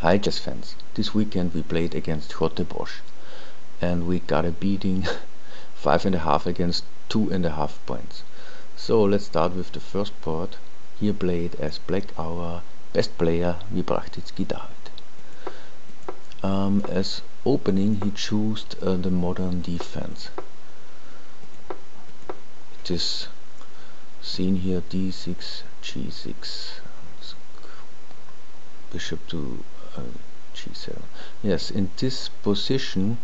Hi chess fans, this weekend we played against Chotěboř and we got a beating 5.5 against 2.5 points. So let's start with the first board. Here played as black our best player Vybrachtitsky David. As opening he chose the modern defense. It is seen here d6, g6, bishop to g7. Yes, in this position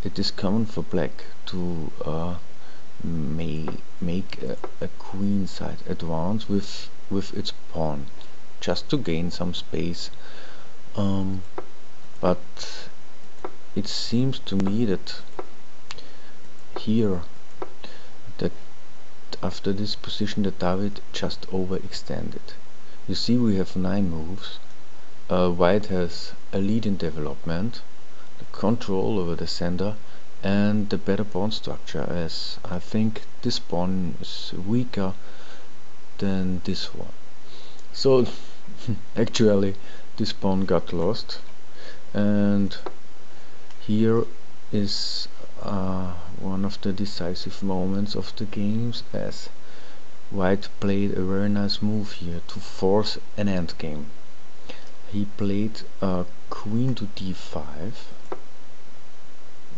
it is common for black to make a queen side advance with its pawn, just to gain some space. But it seems to me that here, that after this position, that David just overextended. You see, we have 9 moves. White has a lead in development, the control over the center, and the better pawn structure, as I think this pawn is weaker than this one. So actually this pawn got lost, and here is one of the decisive moments of the games, as White played a very nice move here to force an endgame. He played queen to d5.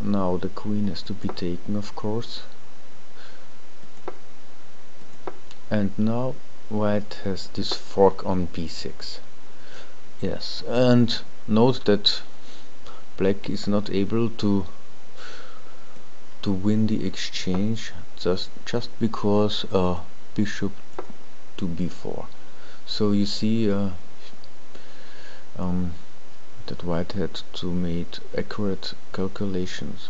Now the queen has to be taken, of course, and now White has this fork on b6. Yes, and note that black is not able to win the exchange just because bishop to b4. So you see that White had to make accurate calculations.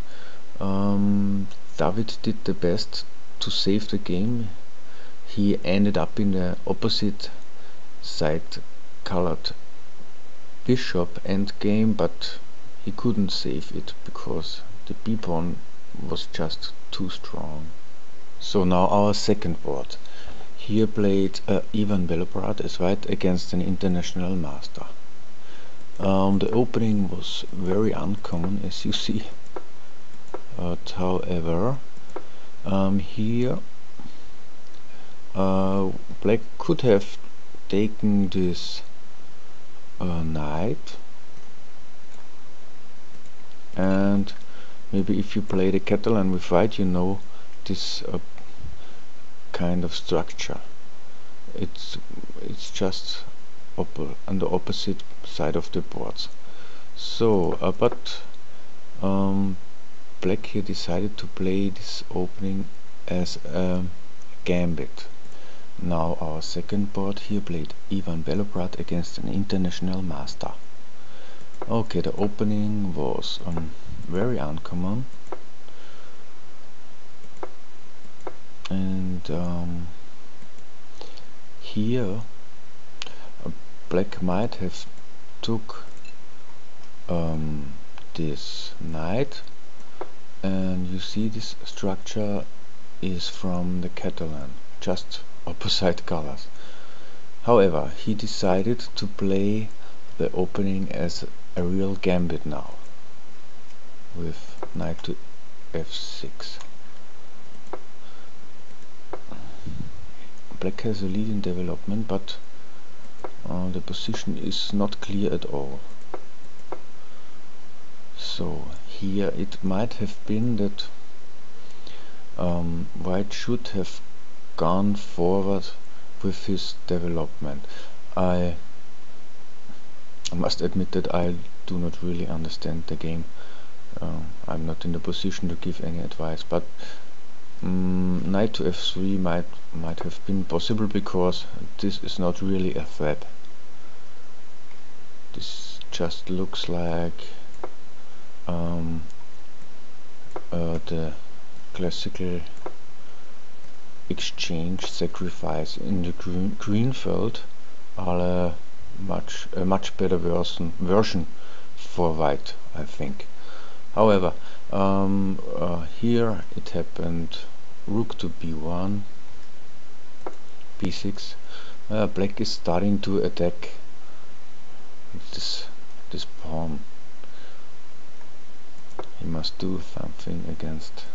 David did the best to save the game. He ended up in the opposite side colored bishop endgame, but he couldn't save it because the b-pawn was just too strong. So now our second board. Here played Ivan Belobrat as White against an international master. The opening was very uncommon, as you see, but however here black could have taken this knight, and maybe if you play the Catalan with White, you know this kind of structure. It's just on the opposite side of the boards. So but black here decided to play this opening as a gambit. Now our second board here played Ivan Belobrat against an international master. Okay, the opening was very uncommon, and here black might have took this knight, and you see this structure is from the Catalan, just opposite colors. However, he decided to play the opening as a real gambit now, with knight to f6. Black has a lead in development, but the position is not clear at all. So here it might have been that White should have gone forward with his development. I must admit that I do not really understand the game. I'm not in the position to give any advice, but knight to f3 might have been possible, because this is not really a threat. This just looks like the classical exchange sacrifice in the green field, are a much better version for White, I think. However, here it happened rook to b1, b6. Black is starting to attack this this pawn. He must do something against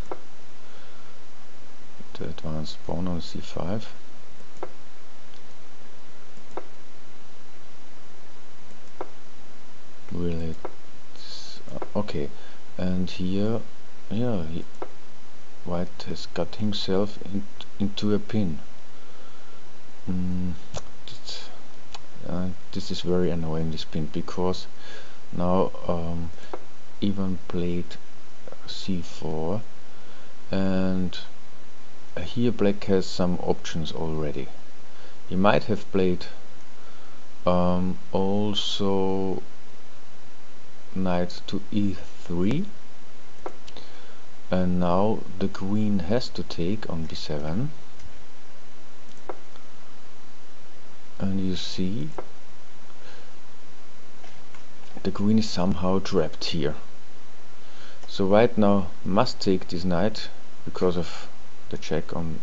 the advanced pawn on c5. Really, okay, and here, yeah, White has got himself into a pin. This is very annoying, this pin, because now Ivan played c4, and here Black has some options already. He might have played also knight to e3, and now the queen has to take on b7, and you see the queen is somehow trapped here. So White now must take this knight because of the check on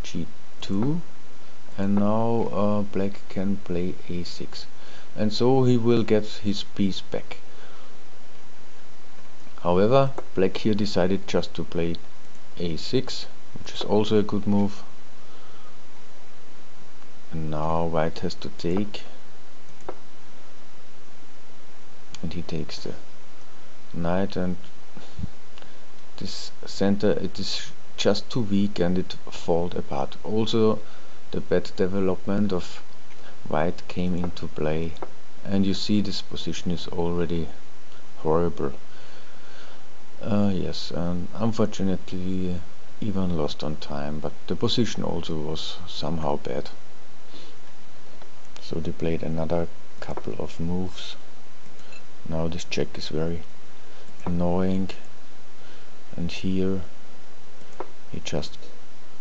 g2, and now Black can play a6, and so he will get his piece back. However, Black here decided just to play a6, which is also a good move, and now White has to take, and he takes the knight, and this center, it is just too weak and it falls apart. Also the bad development of White came into play, and you see this position is already horrible. Yes, and unfortunately Ivan lost on time, but the position also was somehow bad. So they played another couple of moves. Now this check is very annoying, and here he just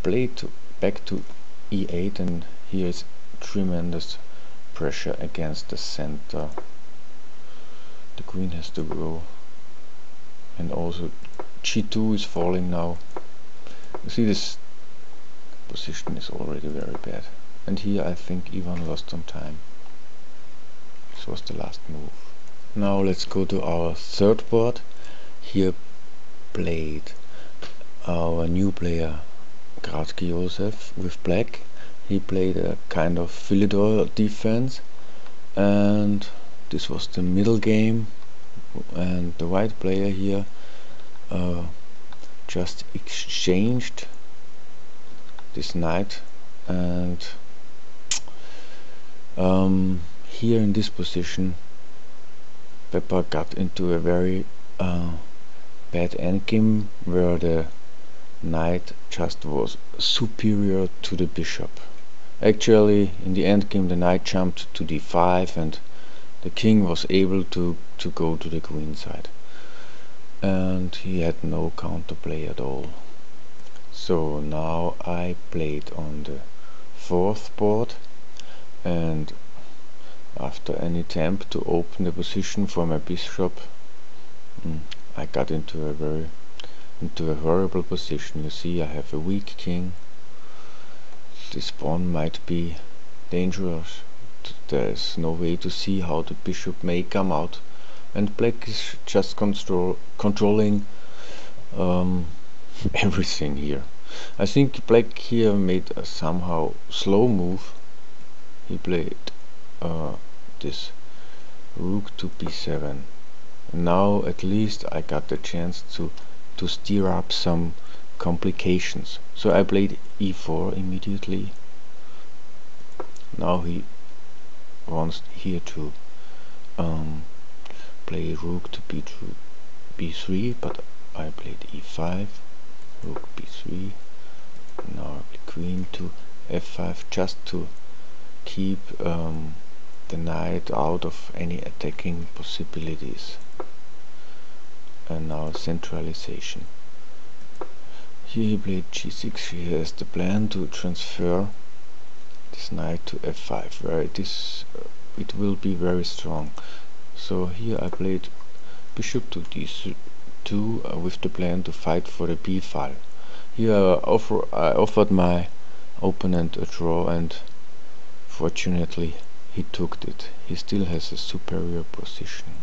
played back to e8, and here is tremendous pressure against the center. The queen has to go, and also g2 is falling now. You see this position is already very bad, and here I think Ivan lost some time. This was the last move. Now let's go to our third board. Here played our new player Kratzky Josef with Black. He played a kind of Philidor defense, and this was the middle game, and the White player here just exchanged this knight, and here in this position Pepper got into a very bad endgame where the knight just was superior to the bishop. Actually, in the endgame the knight jumped to d5 and the king was able to go to the queen side, and he had no counterplay at all. So now I played on the fourth board, and after an attempt to open the position for my bishop, I got into a horrible position. You see, I have a weak king. This pawn might be dangerous. There is no way to see how the bishop may come out, and Black is just controlling everything here. I think Black here made a somehow slow move. He played this rook to b7. Now at least I got the chance to stir up some complications. So I played e4 immediately. Now he wants here to play rook to b3, but I played e5, rook b3, now queen to f5, just to keep the knight out of any attacking possibilities. And now centralization. Here he played g6. He has the plan to transfer this knight to f5, where it will be very strong. So here I played bishop to d2 with the plan to fight for the b file. Here I offered my opponent a draw, and fortunately he took it. He still has a superior position.